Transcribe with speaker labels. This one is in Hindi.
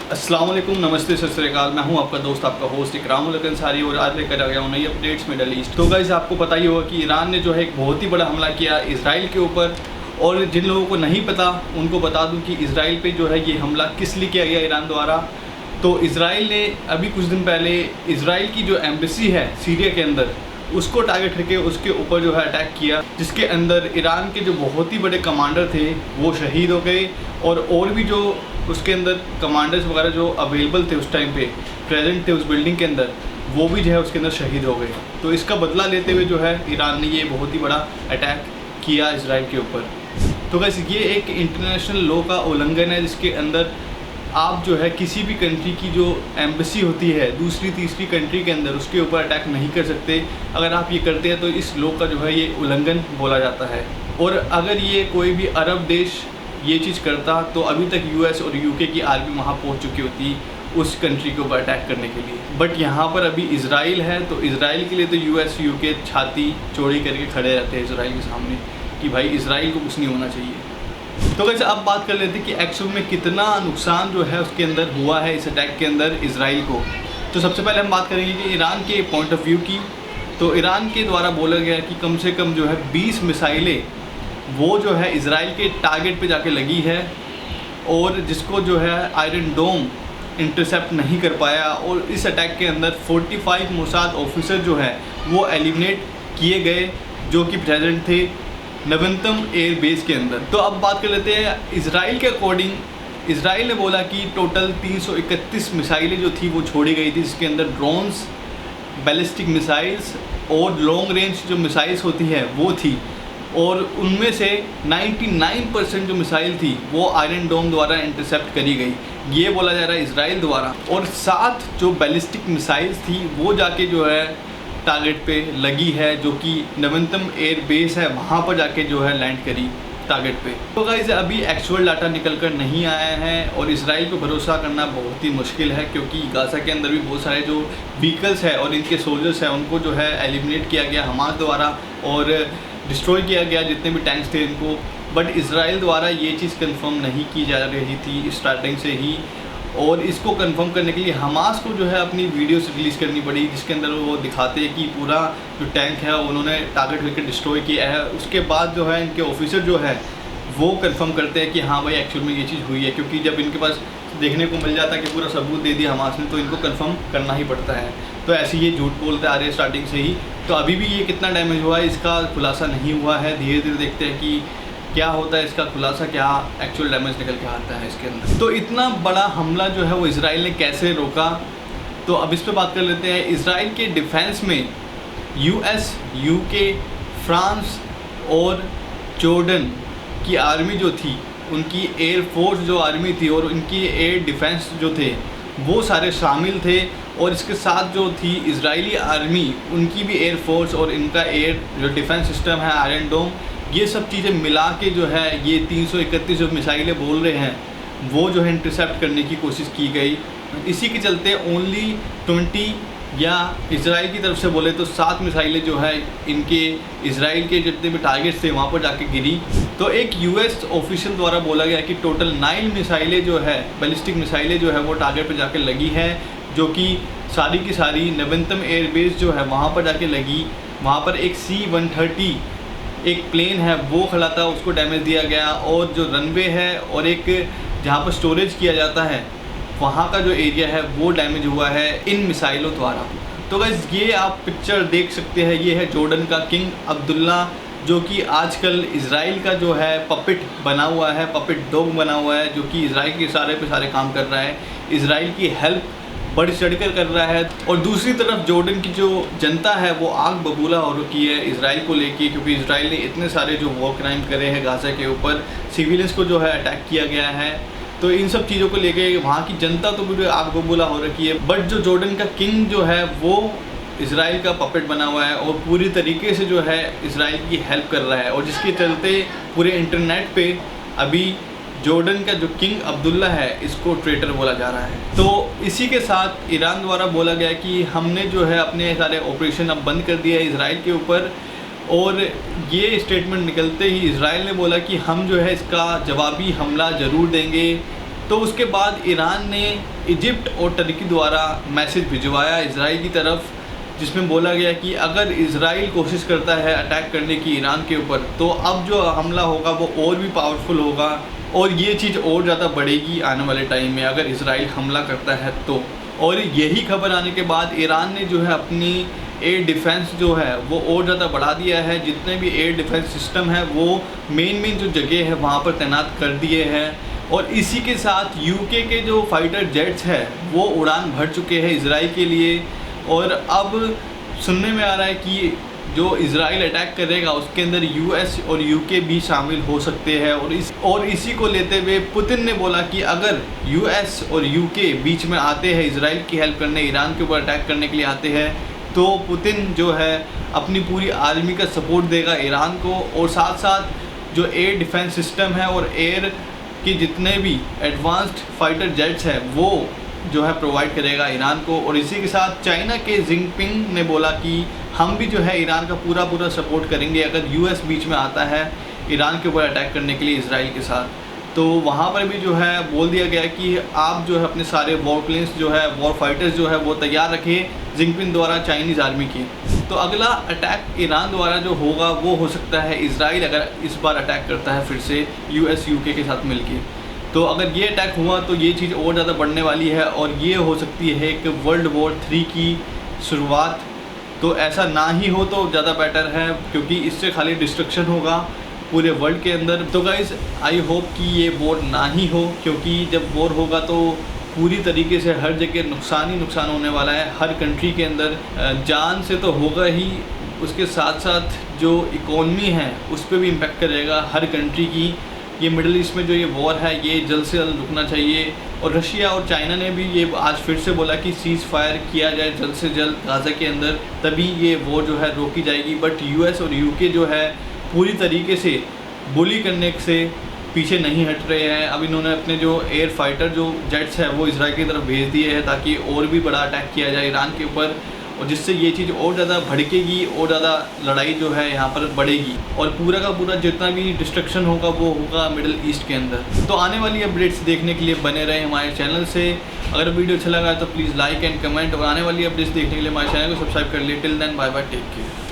Speaker 1: अस्सलाम वालेकुम, नमस्ते, सत श्री अकाल। मैं हूं आपका दोस्त, आपका होस्ट इकरामुल हक अंसारी और आज लेकर आ गया हूं नई अपडेट्स मिडल ईस्ट। तो गाइस, आपको पता ही होगा कि ईरान ने जो है एक बहुत ही बड़ा हमला किया इजराइल के ऊपर। और जिन लोगों को नहीं पता उनको बता दूं कि इजराइल पे जो है ये हमला किस लिए किया गया ईरान द्वारा। तो इजराइल ने अभी कुछ दिन पहले इजराइल की जो एम्बेसी है सीरिया के अंदर, उसको टारगेट करके उसके ऊपर जो है अटैक किया, जिसके अंदर ईरान के जो बहुत ही बड़े कमांडर थे वो शहीद हो गए। और भी जो उसके अंदर कमांडर्स वगैरह जो अवेलेबल थे उस टाइम पे, प्रेजेंट थे उस बिल्डिंग के अंदर, वो भी जो है उसके अंदर शहीद हो गए। तो इसका बदला लेते हुए जो है ईरान ने ये बहुत ही बड़ा अटैक किया इजराइल के ऊपर। तो बस ये एक इंटरनेशनल लॉ का उल्लंघन है, जिसके अंदर आप जो है किसी भी कंट्री की जो एम्बेसी होती है दूसरी तीसरी कंट्री के अंदर, उसके ऊपर अटैक नहीं कर सकते। अगर आप ये करते हैं तो इस लॉ का जो है ये उल्लंघन बोला जाता है। और अगर ये कोई भी अरब देश ये चीज़ करता तो अभी तक यूएस और यूके की आर्मी वहाँ पहुँच चुकी होती उस कंट्री के ऊपर अटैक करने के लिए। बट यहाँ पर अभी इजराइल है, तो इजराइल के लिए तो यूएस यूके छाती चौड़ी करके खड़े रहते हैं इजराइल के सामने कि भाई इजराइल को कुछ नहीं होना चाहिए। तो वैसे अब बात कर लेते हैं कि एक्चुअल में कितना नुकसान जो है उसके अंदर हुआ है इस अटैक के अंदर इजराइल को। तो सबसे पहले हम बात करेंगे कि ईरान के पॉइंट ऑफ व्यू की। तो ईरान के द्वारा बोला गया कि कम से कम जो है 20 मिसाइलें वो जो है इजराइल के टारगेट पे जाके लगी है, और जिसको जो है आयरन डोम इंटरसेप्ट नहीं कर पाया। और इस अटैक के अंदर 45 मोसाद ऑफिसर जो है वो एलिमिनेट किए गए, जो कि प्रेजेंट थे नवंतम एयर बेस के अंदर। तो अब बात कर लेते हैं इजराइल के अकॉर्डिंग। इजराइल ने बोला कि टोटल 331 मिसाइलें जो थी वो छोड़ी गई थी, जिसके अंदर ड्रोन्स, बैलिस्टिक मिसाइल्स और लॉन्ग रेंज जो मिसाइल्स होती है वो थी। और उनमें से 99% जो मिसाइल थी वो आयरन डोम द्वारा इंटरसेप्ट करी गई, ये बोला जा रहा है इजराइल द्वारा। और 7 जो बैलिस्टिक मिसाइल्स थी वो जाके जो है टारगेट पे लगी है, जो कि नवंतम एयर बेस है वहाँ पर जाके जो है लैंड करी टारगेट पे। तो गाइस, अभी एक्चुअल डाटा निकल कर नहीं आया है और इसराइल पे भरोसा करना बहुत ही मुश्किल है, क्योंकि गाज़ा के अंदर भी बहुत सारे जो व्हीकल्स है और इनके सोल्जर्स हैं उनको जो है एलिमिनेट किया गया हमास द्वारा और डिस्ट्रॉय किया गया जितने भी टैंक्स थे इनको। बट इसराइल द्वारा ये चीज़ कंफर्म नहीं की जा रही थी स्टार्टिंग से ही, और इसको कंफर्म करने के लिए हमास को जो है अपनी वीडियोस रिलीज़ करनी पड़ी, जिसके अंदर वो दिखाते हैं कि पूरा जो टैंक है उन्होंने टारगेट करके डिस्ट्रॉय किया है। उसके बाद जो है इनके ऑफिसर जो है वो कंफर्म करते हैं कि हाँ भाई एक्चुअल में ये चीज़ हुई है, क्योंकि जब इनके पास देखने को मिल जाता है कि पूरा सबूत दे दिया हमास ने, तो इनको कंफर्म करना ही पड़ता है। तो ऐसे ये झूठ बोलते आ रहे हैं स्टार्टिंग से ही। तो अभी भी ये कितना डैमेज हुआ है इसका खुलासा नहीं हुआ है। धीरे धीरे देखते हैं कि क्या होता है इसका खुलासा, क्या एक्चुअल डैमेज निकल के आता है इसके अंदर। तो इतना बड़ा हमला जो है वो इजराइल ने कैसे रोका, तो अब इस पर बात कर लेते हैं। इजराइल के डिफेंस में यूएस, यूके, फ्रांस और जॉर्डन की आर्मी जो थी, उनकी एयर फोर्स जो आर्मी थी और उनकी एयर डिफेंस जो थे वो सारे शामिल थे। और इसके साथ जो थी इजरायली आर्मी, उनकी भी एयर फोर्स और इनका एयर जो डिफेंस सिस्टम है आयरन डोम, ये सब चीज़ें मिला के जो है ये 331 जो मिसाइलें बोल रहे हैं वो जो है इंटरसेप्ट करने की कोशिश की गई। इसी के चलते ओनली 20 या इजराइल की तरफ से बोले तो 7 मिसाइलें जो है इनके इजराइल के जितने भी टारगेट्स थे वहाँ पर जाके गिरी। तो एक यूएस ऑफिशियल द्वारा बोला गया कि टोटल 9 मिसाइलें जो है बैलिस्टिक मिसाइलें जो है वो टारगेट पर जाके लगी है, जो कि सारी की सारी नवंतम एयरबेस जो है वहाँ पर जाके लगी। वहाँ पर एक C-130 एक प्लेन है वो खड़ा था, उसको डैमेज दिया गया। और जो रनवे है और एक जहाँ पर स्टोरेज किया जाता है वहाँ का जो एरिया है वो डैमेज हुआ है इन मिसाइलों द्वारा। तो गाइस, ये आप पिक्चर देख सकते हैं, ये है जॉर्डन का किंग अब्दुल्ला, जो कि आजकल इजराइल का जो है पपेट बना हुआ है, पपेट डॉग बना हुआ है, जो कि इजराइल के सारे पे सारे काम कर रहा है, इजराइल की हेल्प बढ़ चढ़कर कर रहा है। और दूसरी तरफ जॉर्डन की जो जनता है वो आग बबूला हो रखी है इजराइल को लेके, क्योंकि इजराइल ने इतने सारे जो वॉर क्राइम करे हैं गाज़ा के ऊपर, सिविलियंस को जो है अटैक किया गया है। तो इन सब चीज़ों को लेके वहाँ की जनता तो भी आग बबूला हो रखी है। बट जो जॉर्डन का किंग जो है वो इजराइल का पपेट बना हुआ है और पूरी तरीके से जो है इजराइल की हेल्प कर रहा है, और जिसके चलते पूरे इंटरनेट पे अभी जॉर्डन का जो किंग अब्दुल्ला है इसको ट्रेटर बोला जा रहा है। तो इसी के साथ ईरान द्वारा बोला गया कि हमने जो है अपने सारे ऑपरेशन अब बंद कर दिया है इजराइल के ऊपर। और ये स्टेटमेंट निकलते ही इजराइल ने बोला कि हम जो है इसका जवाबी हमला ज़रूर देंगे तो उसके बाद ईरान ने इजिप्ट और टर्की द्वारा मैसेज भिजवाया इजराइल की तरफ, जिसमें बोला गया कि अगर इजराइल कोशिश करता है अटैक करने की ईरान के ऊपर, तो अब जो हमला होगा वो और भी पावरफुल होगा और ये चीज़ और ज़्यादा बढ़ेगी आने वाले टाइम में अगर इजराइल हमला करता है तो। और यही खबर आने के बाद ईरान ने जो है अपनी एयर डिफेंस जो है वो और ज़्यादा बढ़ा दिया है। जितने भी एयर डिफेंस सिस्टम है वो मेन जो जगह है वहाँ पर तैनात कर दिए हैं। और इसी के साथ यूके के जो फाइटर जेट्स है वो उड़ान भर चुके हैं इजराइल के लिए। और अब सुनने में आ रहा है कि जो इजराइल अटैक करेगा उसके अंदर यूएस और यूके भी शामिल हो सकते हैं। और इसी को लेते हुए पुतिन ने बोला कि अगर यूएस और यूके बीच में आते हैं, इजराइल की हेल्प करने, ईरान के ऊपर अटैक करने के लिए आते हैं, तो पुतिन जो है अपनी पूरी आर्मी का सपोर्ट देगा ईरान को। और साथ साथ जो एयर डिफेंस सिस्टम है और एयर के जितने भी एडवांस्ड फाइटर जेट्स हैं वो जो है प्रोवाइड करेगा ईरान को। और इसी के साथ चाइना के जिनपिंग ने बोला कि हम भी जो है ईरान का पूरा सपोर्ट करेंगे अगर यूएस बीच में आता है ईरान के ऊपर अटैक करने के लिए इजराइल के साथ। तो वहाँ पर भी जो है बोल दिया गया कि आप जो है अपने सारे वॉर प्लेन्स जो है, वॉर फाइटर्स जो है वो तैयार रखिए जिनपिंग द्वारा चाइनीज़ आर्मी की। तो अगला अटैक ईरान द्वारा जो होगा वो हो सकता है इजराइल अगर इस बार अटैक करता है फिर से यूएस यूके के साथ मिलके। तो अगर ये अटैक हुआ तो ये चीज़ और ज़्यादा बढ़ने वाली है और ये हो सकती है कि वर्ल्ड वॉर 3 की शुरुआत। तो ऐसा ना ही हो तो ज़्यादा बेटर है, क्योंकि इससे खाली डिस्ट्रक्शन होगा पूरे वर्ल्ड के अंदर। तो गाइज़ आई होप कि ये वॉर ना ही हो, क्योंकि जब वॉर होगा तो पूरी तरीके से हर जगह नुकसान ही नुकसान होने वाला है। हर कंट्री के अंदर जान से तो होगा ही, उसके साथ साथ जो इकोनॉमी है उस पर भी इम्पेक्ट करेगा हर कंट्री की। ये मिडल ईस्ट में जो ये वॉर है ये जल्द से जल्द रुकना चाहिए। और रशिया और चाइना ने भी ये आज फिर से बोला कि सीज़ फायर किया जाए जल्द से जल्द गाज़ा के अंदर, तभी ये वॉर जो है रोकी जाएगी। बट यूएस और यूके जो है पूरी तरीके से बुली करने से पीछे नहीं हट रहे हैं। अब इन्होंने अपने जो एयर फाइटर जो जेट्स है वो इजराइल की तरफ भेज दिए हैं ताकि और भी बड़ा अटैक किया जाए ईरान के ऊपर, और जिससे ये चीज़ और ज़्यादा भड़केगी और ज़्यादा लड़ाई जो है यहाँ पर बढ़ेगी और पूरा का पूरा जितना भी डिस्ट्रक्शन होगा वो होगा मिडिल ईस्ट के अंदर। तो आने वाली अपडेट्स देखने के लिए बने रहे हमारे चैनल से। अगर वीडियो अच्छा लगा तो प्लीज़ लाइक एंड कमेंट, और आने वाली अपडेट्स देखने के लिए हमारे चैनल को सब्सक्राइब कर लिए। Till then bye bye, take care.